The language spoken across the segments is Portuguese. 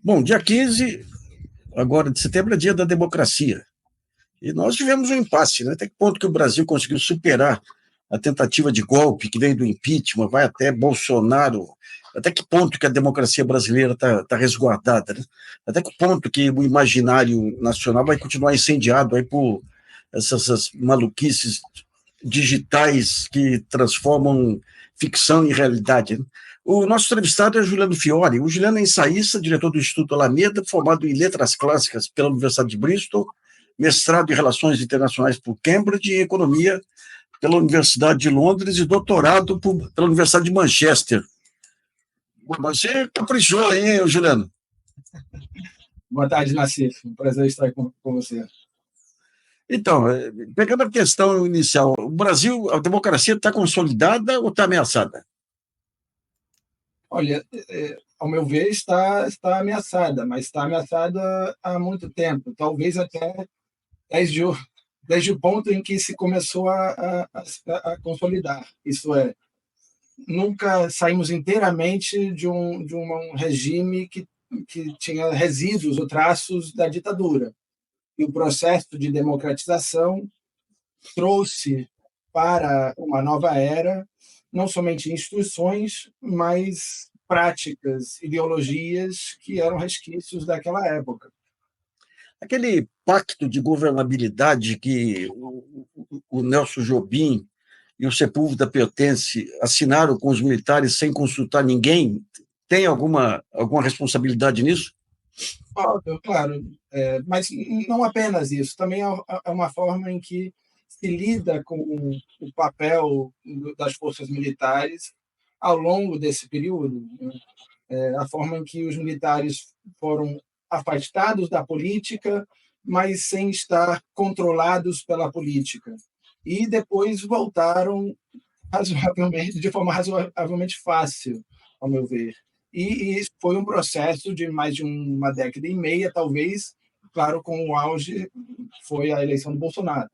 Bom, dia 15 agora de setembro, é dia da democracia. E nós tivemos um impasse, né? Até que ponto que o Brasil conseguiu superar a tentativa de golpe que vem do impeachment, vai até Bolsonaro, até que ponto que a democracia brasileira está resguardada, né? Até que ponto que o imaginário nacional vai continuar incendiado aí por essas maluquices digitais que transformam ficção em realidade, né? O nosso entrevistado é Juliano Fiore. O Juliano é ensaísta, diretor do Instituto Alameda, formado em Letras Clássicas pela Universidade de Bristol, mestrado em Relações Internacionais por Cambridge e Economia pela Universidade de Londres e doutorado pela Universidade de Manchester. Você caprichou, hein, Juliano? Boa tarde, Nassif. Um prazer estar com você. Então, pegando a questão inicial, o Brasil, a democracia está consolidada ou está ameaçada? Olha, ao meu ver, está ameaçada, mas está ameaçada há muito tempo, talvez até desde o, desde o ponto em que se começou a consolidar. Isso é, nunca saímos inteiramente de um regime que tinha resíduos ou traços da ditadura. E o processo de democratização trouxe para uma nova era não somente instituições, mas práticas, ideologias que eram resquícios daquela época. Aquele pacto de governabilidade que o Nelson Jobim e o Sepúlveda Pertence assinaram com os militares sem consultar ninguém, tem alguma responsabilidade nisso? Óbvio, claro, mas não apenas isso, também é uma forma em que se lida com o papel das forças militares ao longo desse período, né? A forma em que os militares foram afastados da política, mas sem estar controlados pela política. E depois voltaram razoavelmente, de forma razoavelmente fácil, ao meu ver. E isso foi um processo de mais de uma década e meia, talvez, claro, com o auge foi a eleição do Bolsonaro.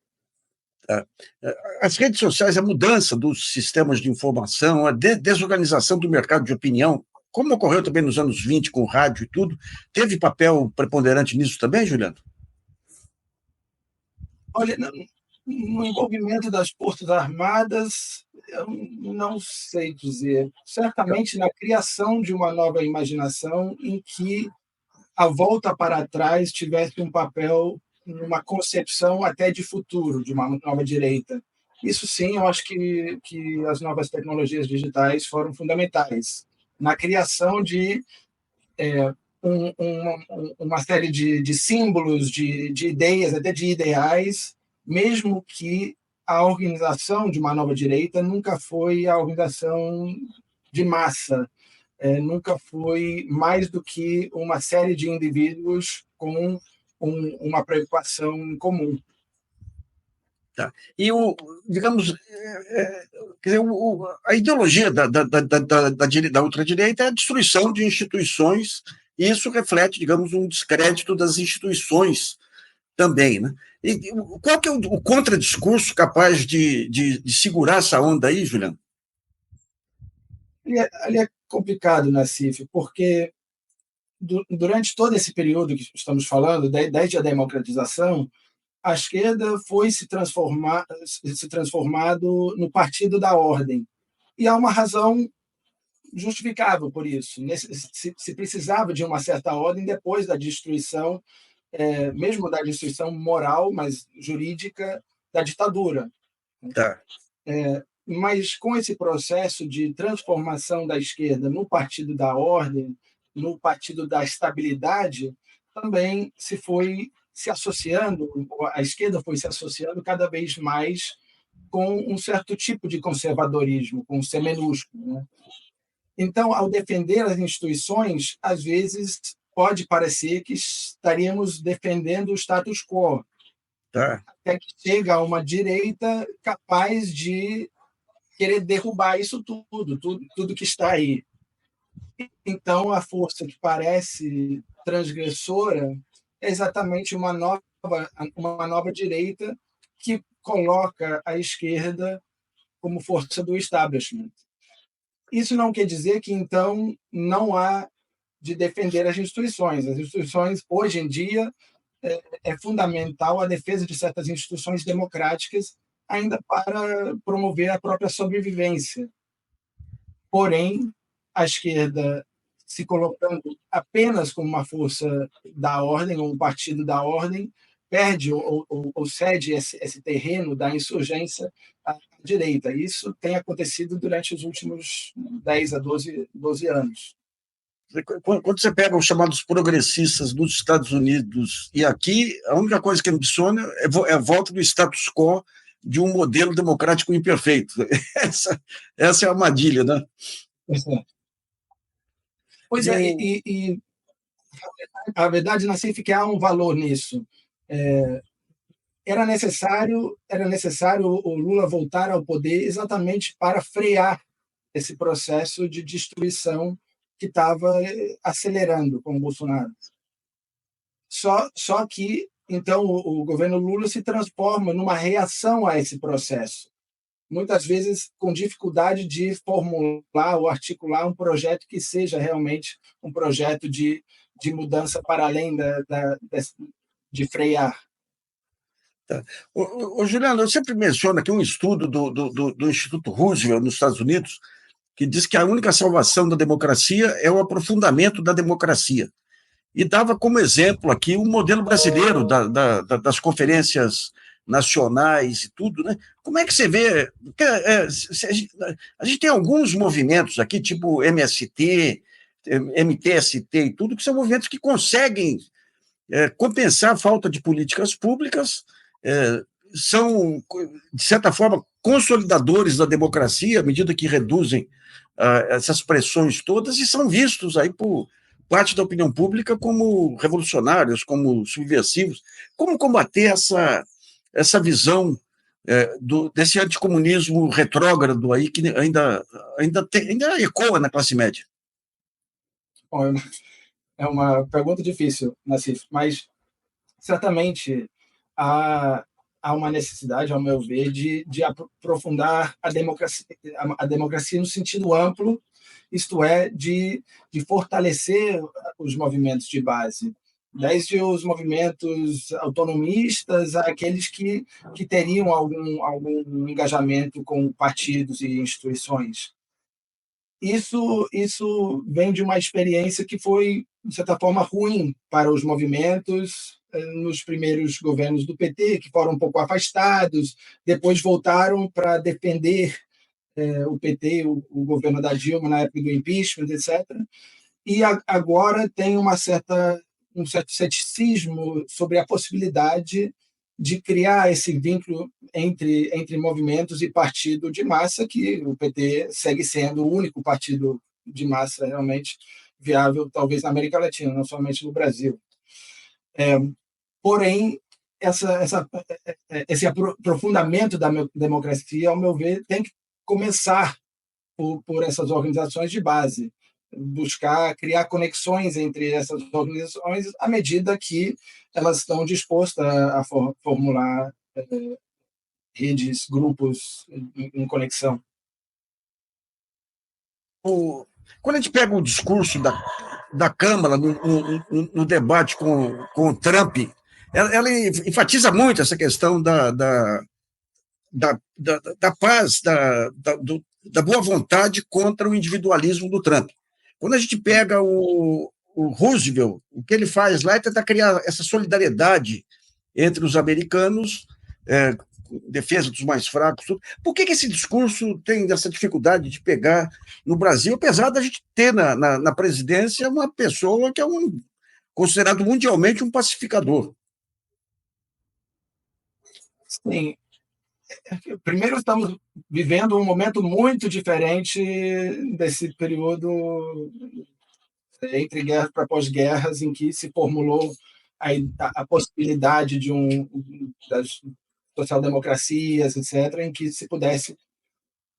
As redes sociais, a mudança dos sistemas de informação, a desorganização do mercado de opinião, como ocorreu também nos anos 20 com o rádio e tudo, teve papel preponderante nisso também, Juliano? Olha, no envolvimento das Forças Armadas, eu não sei dizer. Certamente na criação de uma nova imaginação em que a volta para trás tivesse um papel numa concepção até de futuro, de uma nova direita. Isso sim, eu acho que as novas tecnologias digitais foram fundamentais na criação de uma série de símbolos, de ideias, até de ideais, mesmo que a organização de uma nova direita nunca foi a organização de massa, nunca foi mais do que uma série de indivíduos com uma preocupação em comum. Tá. E, digamos, quer dizer, a ideologia da ultradireita é a destruição de instituições, e isso reflete, digamos, um descrédito das instituições também, né? E qual que é o contradiscurso capaz de segurar essa onda aí, Juliano? Ali é complicado, Nassif, porque durante todo esse período que estamos falando, desde a democratização, a esquerda foi se transformado no partido da ordem. E há uma razão justificável por isso. Se precisava de uma certa ordem depois da destruição, mesmo da destruição moral, mas jurídica, da ditadura. Tá. Mas com esse processo de transformação da esquerda no partido da ordem, no partido da estabilidade, também se associando, a esquerda foi se associando cada vez mais com um certo tipo de conservadorismo, com C minúsculo, né? Então, ao defender as instituições, às vezes pode parecer que estaríamos defendendo o status quo, Tá. até que chega a uma direita capaz de querer derrubar isso tudo que está aí. Então, a força que parece transgressora é exatamente uma nova direita que coloca a esquerda como força do establishment. Isso não quer dizer que, então, não há de defender as instituições. As instituições, hoje em dia, é fundamental a defesa de certas instituições democráticas, ainda para promover a própria sobrevivência. Porém, a esquerda, se colocando apenas como uma força da ordem, ou um partido da ordem, perde ou cede esse terreno da insurgência à direita. Isso tem acontecido durante os últimos 10 a 12 anos. Quando você pega os chamados progressistas dos Estados Unidos e aqui, a única coisa que ambiciona é a volta do status quo de um modelo democrático imperfeito. Essa é a armadilha, né? Pois é, e a verdade, Nassif, que há um valor nisso. Era necessário o Lula voltar ao poder exatamente para frear esse processo de destruição que estava acelerando com o Bolsonaro. Só que, então, o governo Lula se transforma numa reação a esse processo, muitas vezes com dificuldade de formular ou articular um projeto que seja realmente um projeto de mudança para além de frear. Tá. Juliano, eu sempre menciono aqui um estudo do Instituto Roosevelt, nos Estados Unidos, que diz que a única salvação da democracia é o aprofundamento da democracia. E dava como exemplo aqui o modelo brasileiro das conferências nacionais e tudo, né? Como é que você vê? A gente tem alguns movimentos aqui, tipo MST, MTST e tudo, que são movimentos que conseguem compensar a falta de políticas públicas, são, de certa forma, consolidadores da democracia, à medida que reduzem essas pressões todas, e são vistos aí por parte da opinião pública como revolucionários, como subversivos. Como combater essa visão desse anticomunismo retrógrado aí que ainda ecoa na classe média? Bom, é uma pergunta difícil, Nassif, mas certamente há uma necessidade, ao meu ver, de aprofundar a democracia no sentido amplo, isto é, de fortalecer os movimentos de base, desde os movimentos autonomistas àqueles que teriam algum engajamento com partidos e instituições. Isso vem de uma experiência que foi, de certa forma, ruim para os movimentos nos primeiros governos do PT, que foram um pouco afastados, depois voltaram para defender o PT, o governo da Dilma, na época do impeachment, etc. E agora tem um certo ceticismo sobre a possibilidade de criar esse vínculo entre movimentos e partido de massa, que o PT segue sendo o único partido de massa realmente viável, talvez na América Latina, não somente no Brasil. Porém, esse aprofundamento da democracia, ao meu ver, tem que começar por essas organizações de base, buscar criar conexões entre essas organizações à medida que elas estão dispostas a formular redes, grupos em conexão. Quando a gente pega o discurso da Câmara no debate com o Trump, ela enfatiza muito essa questão da paz, da boa vontade contra o individualismo do Trump. Quando a gente pega o Roosevelt, o que ele faz lá é tentar criar essa solidariedade entre os americanos, defesa dos mais fracos. Tudo. Por que esse discurso tem essa dificuldade de pegar no Brasil, apesar da gente ter na presidência uma pessoa que é considerado mundialmente um pacificador? Sim. Primeiro, estamos vivendo um momento muito diferente desse período entre guerras para pós-guerras, em que se formulou a possibilidade das social-democracias, etc., em que se pudesse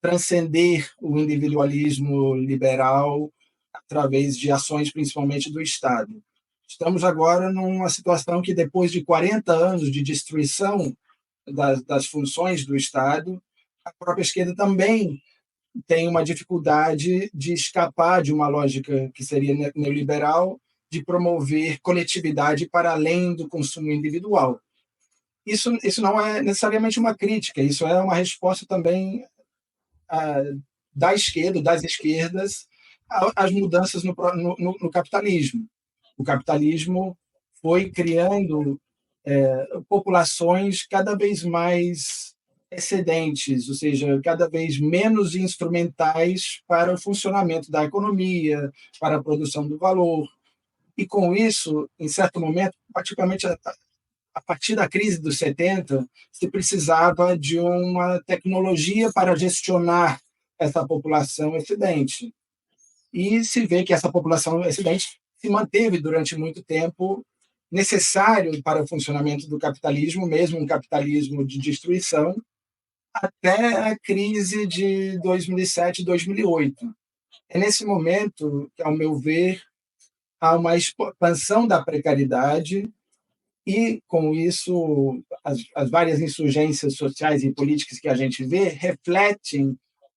transcender o individualismo liberal através de ações, principalmente do Estado. Estamos agora numa situação que, depois de 40 anos de destruição das funções do Estado, a própria esquerda também tem uma dificuldade de escapar de uma lógica que seria neoliberal, de promover coletividade para além do consumo individual. Isso não é necessariamente uma crítica, isso é uma resposta também da esquerda, das esquerdas, às mudanças no capitalismo. O capitalismo foi criando populações cada vez mais excedentes, ou seja, cada vez menos instrumentais para o funcionamento da economia, para a produção do valor. E com isso, em certo momento, particularmente a partir da crise dos 70, se precisava de uma tecnologia para gestionar essa população excedente. E se vê que essa população excedente se manteve durante muito tempo necessário para o funcionamento do capitalismo, mesmo um capitalismo de destruição, até a crise de 2007 e 2008. É nesse momento que, ao meu ver, há uma expansão da precariedade e, com isso, as várias insurgências sociais e políticas que a gente vê refletem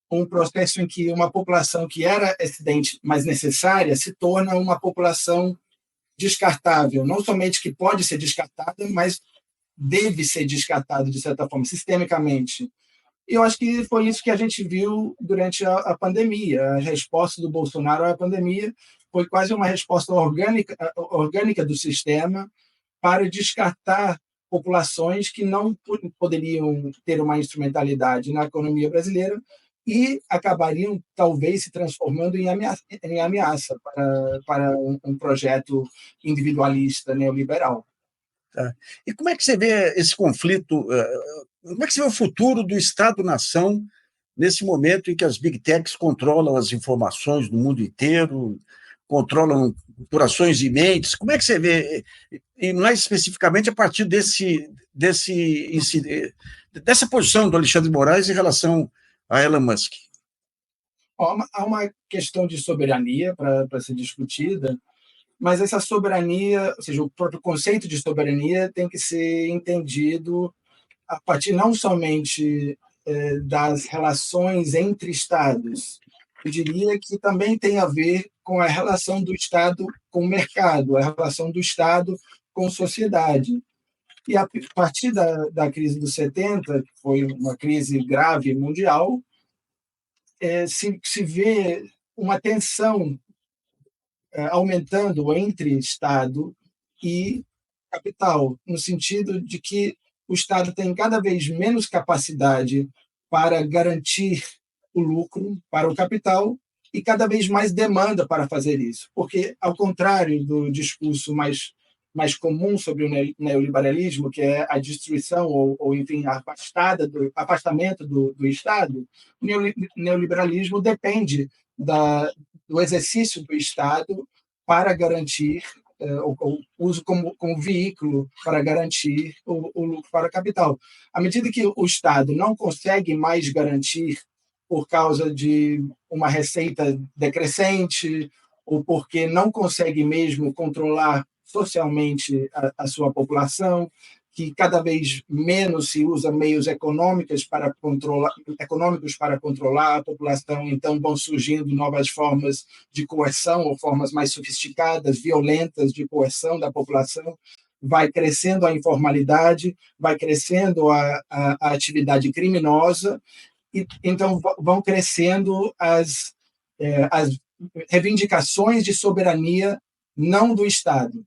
um processo em que uma população que era excedente, mas necessária, se torna uma população descartável, não somente que pode ser descartada, mas deve ser descartada, de certa forma, sistemicamente. E eu acho que foi isso que a gente viu durante a pandemia. A resposta do Bolsonaro à pandemia foi quase uma resposta orgânica do sistema para descartar populações que não poderiam ter uma instrumentalidade na economia brasileira e acabariam, talvez, se transformando em ameaça para um projeto individualista neoliberal. Tá. E como é que você vê esse conflito? Como é que você vê o futuro do Estado-nação nesse momento em que as Big Techs controlam as informações do mundo inteiro, controlam corações e mentes? Como é que você vê, e mais especificamente a partir dessa posição do Alexandre de Moraes em relação a Elon Musk? Há uma questão de soberania para ser discutida, mas essa soberania, ou seja, o próprio conceito de soberania tem que ser entendido a partir não somente das relações entre Estados. Eu diria que também tem a ver com a relação do Estado com o mercado, a relação do Estado com a sociedade. E a partir da crise dos 70, que foi uma crise grave mundial, se vê uma tensão aumentando entre Estado e capital, no sentido de que o Estado tem cada vez menos capacidade para garantir o lucro para o capital e cada vez mais demanda para fazer isso. Porque, ao contrário do discurso mais comum sobre o neoliberalismo, que é a destruição ou enfim, afastamento do Estado, o neoliberalismo depende do exercício do Estado para garantir o uso como veículo para garantir o lucro para o capital. À medida que o Estado não consegue mais garantir por causa de uma receita decrescente ou porque não consegue mesmo controlar socialmente a sua população, que cada vez menos se usa meios econômicos para controlar a população, então vão surgindo novas formas de coerção ou formas mais sofisticadas, violentas de coerção da população, vai crescendo a informalidade, vai crescendo a atividade criminosa, e então vão crescendo as reivindicações de soberania não do Estado.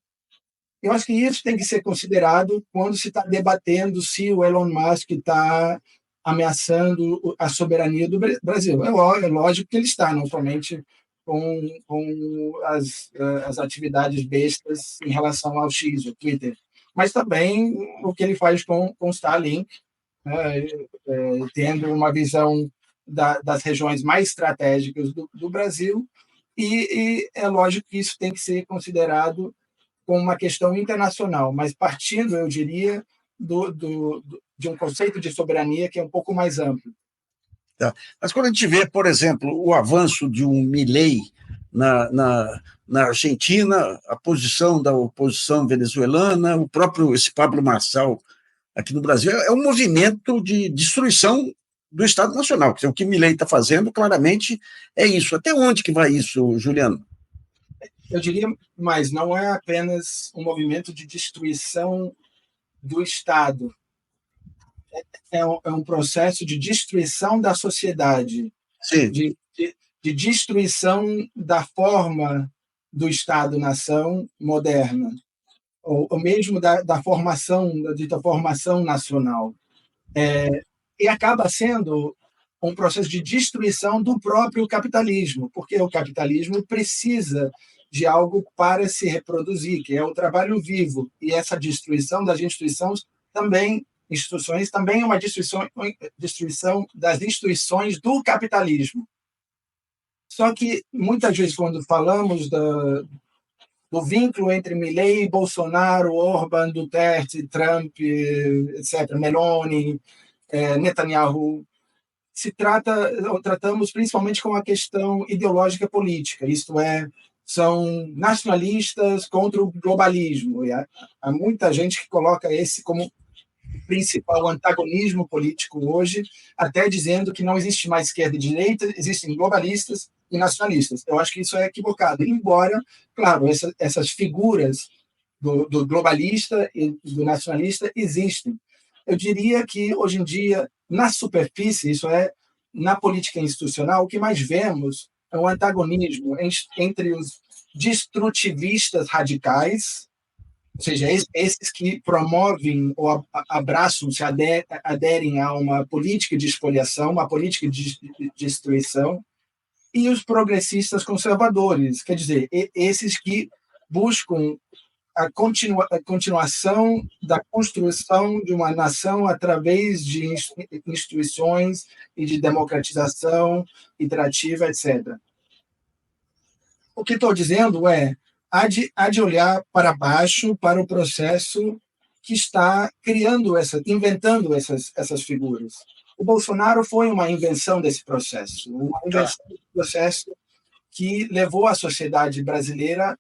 Eu acho que isso tem que ser considerado quando se está debatendo se o Elon Musk está ameaçando a soberania do Brasil. É lógico que ele está, não somente com as atividades bestas em relação ao X, o Twitter, mas também o que ele faz com o Starlink, né, tendo uma visão das regiões mais estratégicas do Brasil, e é lógico que isso tem que ser considerado como uma questão internacional, mas partindo, eu diria, de um conceito de soberania que é um pouco mais amplo. Tá. Mas quando a gente vê, por exemplo, o avanço de um Milei na Argentina, a posição da oposição venezuelana, esse Pablo Marçal aqui no Brasil, é um movimento de destruição do Estado Nacional. O que Milei está fazendo, claramente, é isso. Até onde que vai isso, Juliano? Eu diria mais, não é apenas um movimento de destruição do Estado, é um processo de destruição da sociedade, Sim. de destruição da forma do Estado-nação moderna, ou mesmo da formação, da dita formação nacional. E acaba sendo um processo de destruição do próprio capitalismo, porque o capitalismo precisa de algo para se reproduzir, que é o trabalho vivo, e essa destruição das instituições também é uma destruição das instituições do capitalismo. Só que, muitas vezes, quando falamos do vínculo entre Milei, Bolsonaro, Orbán, Duterte, Trump, etc., Meloni, Netanyahu, tratamos principalmente com a questão ideológica política, isto é, são nacionalistas contra o globalismo. E há muita gente que coloca esse como principal antagonismo político hoje, até dizendo que não existe mais esquerda e direita, existem globalistas e nacionalistas. Eu acho que isso é equivocado, embora, claro, essas figuras do globalista e do nacionalista existem. Eu diria que, hoje em dia, na superfície, isso é, na política institucional, o que mais vemos é um antagonismo entre os destrutivistas radicais, ou seja, esses que promovem ou abraçam, se aderem a uma política de expoliação, uma política de destruição, e os progressistas conservadores, quer dizer, esses que buscam a continuação da construção de uma nação através de instituições e de democratização iterativa, etc. O que estou dizendo há de olhar para baixo para o processo que está inventando essas figuras. O Bolsonaro foi uma invenção desse processo, que levou a sociedade brasileira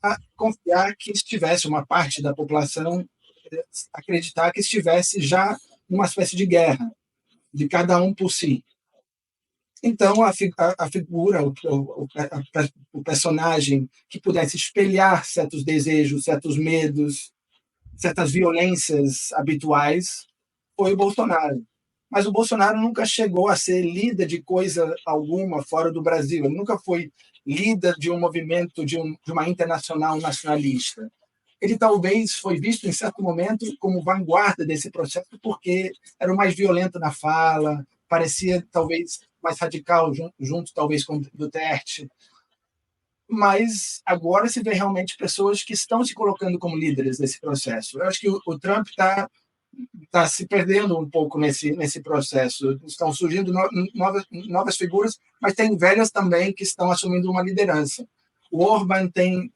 a confiar que estivesse uma parte da população, acreditar que estivesse já numa espécie de guerra, de cada um por si. Então, a figura, o personagem que pudesse espelhar certos desejos, certos medos, certas violências habituais, foi o Bolsonaro. Mas o Bolsonaro nunca chegou a ser líder de coisa alguma fora do Brasil. Ele nunca foi líder de um movimento, de uma internacional nacionalista. Ele talvez foi visto, em certo momento, como vanguarda desse processo, porque era o mais violento na fala, parecia talvez mais radical, junto talvez com Duterte. Mas agora se vê realmente pessoas que estão se colocando como líderes desse processo. Eu acho que o Trump está se perdendo um pouco nesse processo. Estão surgindo novas figuras, mas tem velhas também que estão assumindo uma liderança. O Orbán tem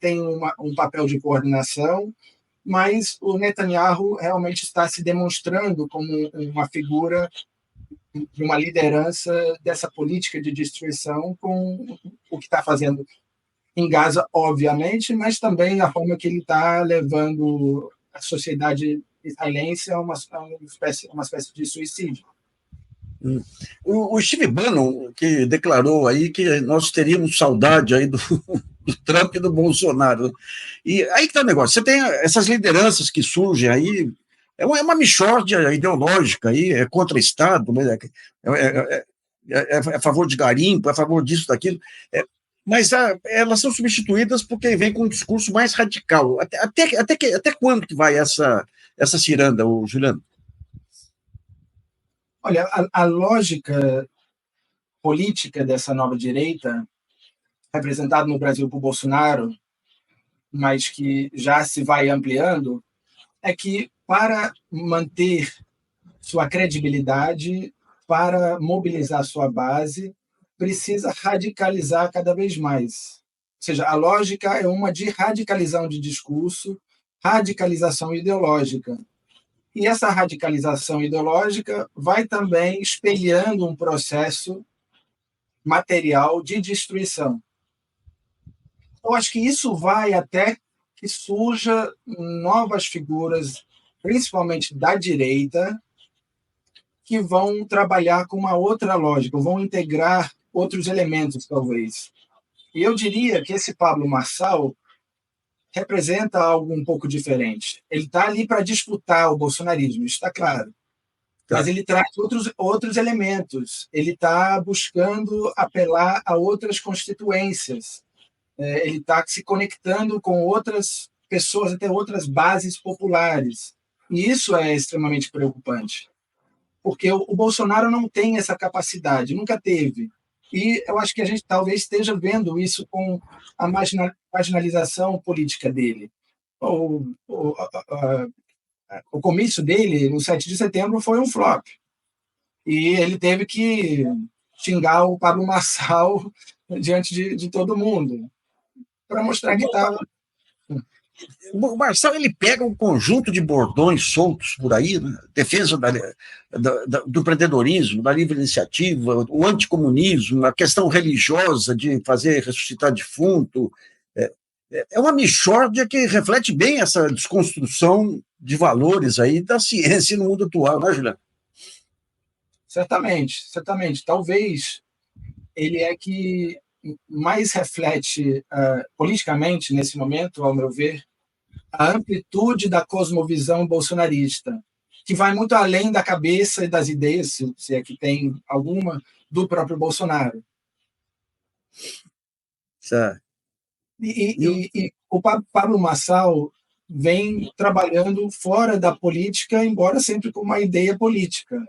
um papel de coordenação, mas o Netanyahu realmente está se demonstrando como uma figura de uma liderança dessa política de destruição, com o que está fazendo em Gaza, obviamente, mas também a forma que ele está levando a sociedade israelense a uma espécie de suicídio. O Steve Bannon, que declarou aí que nós teríamos saudade aí do Trump e do Bolsonaro. E aí que está o negócio. Você tem essas lideranças que surgem aí, é uma mixórdia ideológica aí, é contra o Estado, né? É a favor de garimpo, é a favor disso, daquilo. Mas elas são substituídas porque vem com um discurso mais radical. Até quando que vai essa ciranda, Juliano? Olha, a lógica política dessa nova direita, representada no Brasil por Bolsonaro, mas que já se vai ampliando, é que para manter sua credibilidade, para mobilizar sua base, precisa radicalizar cada vez mais. Ou seja, a lógica é uma de radicalização de discurso, radicalização ideológica. E essa radicalização ideológica vai também espelhando um processo material de destruição. Eu acho que isso vai até que surja novas figuras, principalmente da direita, que vão trabalhar com uma outra lógica, vão integrar outros elementos, talvez. E eu diria que esse Pablo Marçal representa algo um pouco diferente. Ele está ali para disputar o bolsonarismo, isso está claro. Mas ele traz outros elementos. Ele está buscando apelar a outras constituências. Ele está se conectando com outras pessoas, até outras bases populares. E isso é extremamente preocupante, porque o Bolsonaro não tem essa capacidade, nunca teve. E eu acho que a gente talvez esteja vendo isso com a marginalização política dele. O comício dele, no 7 de setembro, foi um flop. E ele teve que xingar o Pablo Marçal diante de todo mundo, para mostrar que estava... O Marçal, ele pega um conjunto de bordões soltos por aí, né? Defesa do empreendedorismo, da livre iniciativa, o anticomunismo, a questão religiosa de fazer ressuscitar defunto. É uma mixórdia que reflete bem essa desconstrução de valores aí da ciência no mundo atual, né, Juliano? Certamente, certamente. Talvez ele é que mais reflete politicamente, nesse momento, ao meu ver, a amplitude da cosmovisão bolsonarista, que vai muito além da cabeça e das ideias, se é que tem alguma, do próprio Bolsonaro. Certo. E o Pablo Marçal vem trabalhando fora da política, embora sempre com uma ideia política.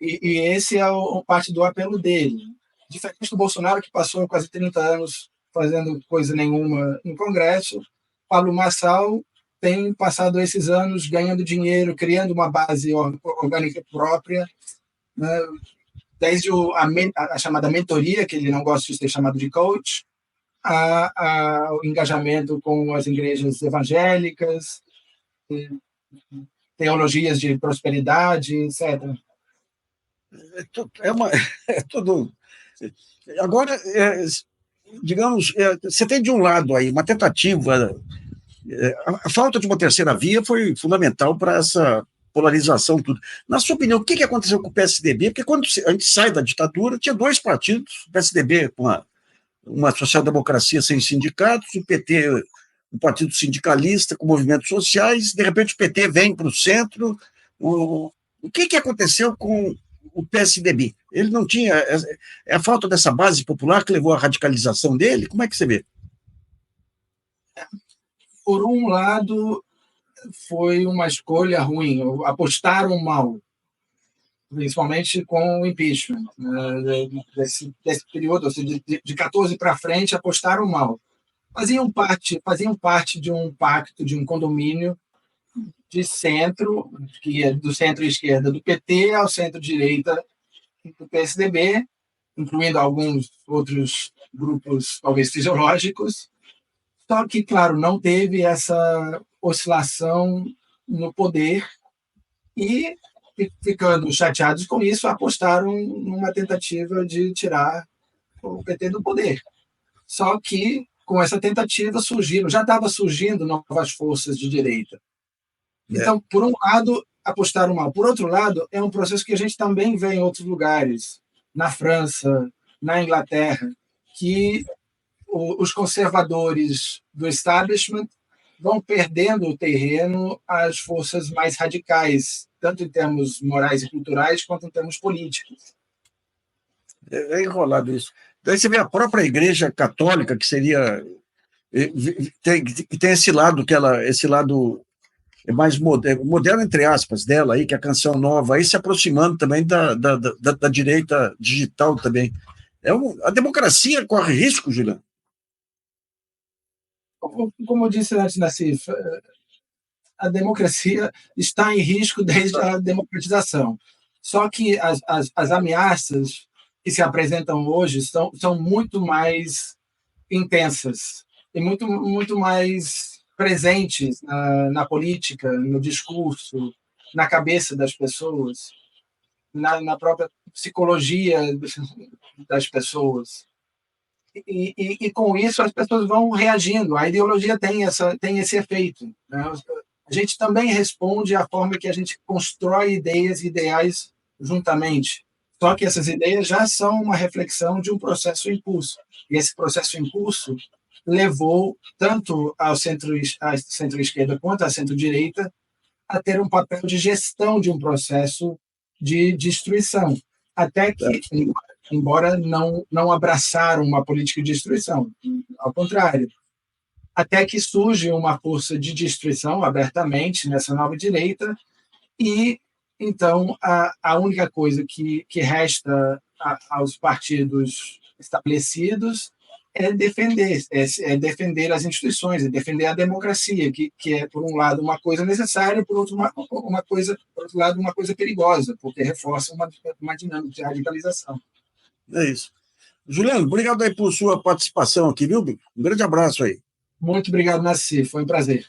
E esse é parte do apelo dele. Diferente do Bolsonaro, que passou quase 30 anos fazendo coisa nenhuma no Congresso, Pablo Marçal tem passado esses anos ganhando dinheiro, criando uma base orgânica própria, né? Desde a chamada mentoria, que ele não gosta de ser chamado de coach, o engajamento com as igrejas evangélicas, teologias de prosperidade, etc. É tudo. Agora, digamos, você tem de um lado aí uma tentativa. A falta de uma terceira via foi fundamental para essa polarização, tudo. Na sua opinião, o que aconteceu com o PSDB? Porque quando a gente sai da ditadura, tinha dois partidos, o PSDB com uma social-democracia sem sindicatos, o PT, um partido sindicalista com movimentos sociais, de repente o PT vem para o centro. O que aconteceu com o PSDB? Ele não tinha... É a falta dessa base popular que levou à radicalização dele? Como é que você vê? Por um lado, foi uma escolha ruim, apostaram mal, principalmente com o impeachment. Desse período, ou seja, de 14 para frente, apostaram mal. Faziam parte de um pacto, de um condomínio de centro, que é do centro-esquerda do PT ao centro-direita do PSDB, incluindo alguns outros grupos, talvez fisiológicos. Só que, claro, não teve essa oscilação no poder e, ficando chateados com isso, apostaram numa tentativa de tirar o PT do poder. Só que, com essa tentativa, já estava surgindo novas forças de direita. Então, por um lado, apostaram mal. Por outro lado, é um processo que a gente também vê em outros lugares, na França, na Inglaterra, que os conservadores do establishment vão perdendo o terreno às forças mais radicais, tanto em termos morais e culturais, quanto em termos políticos. É enrolado isso. Daí você vê a própria Igreja Católica, que seria... tem esse lado, esse lado mais moderno, entre aspas, dela, aí, que é a Canção Nova, aí se aproximando também da direita digital também. A democracia corre risco, Juliano? Como eu disse antes, Nassif, a democracia está em risco desde a democratização. Só que as ameaças que se apresentam hoje são muito mais intensas e muito mais presentes na política, no discurso, na cabeça das pessoas, na própria psicologia das pessoas. E com isso as pessoas vão reagindo. A ideologia tem esse efeito, né? A gente também responde à forma que a gente constrói ideias e ideais juntamente. Só que essas ideias já são uma reflexão de um processo impulso. E esse processo impulso levou tanto à centro-esquerda quanto à centro-direita a ter um papel de gestão de um processo de destruição. Até que, embora não abraçaram uma política de destruição, ao contrário, até que surge uma força de destruição abertamente nessa nova direita, e então a única coisa que resta aos partidos estabelecidos é defender as instituições, é defender a democracia, que é, por um lado, uma coisa necessária, por outro lado, uma coisa perigosa, porque reforça uma dinâmica de radicalização. É isso. Juliano, obrigado aí por sua participação aqui, viu? Um grande abraço aí. Muito obrigado, Nassi. Foi um prazer.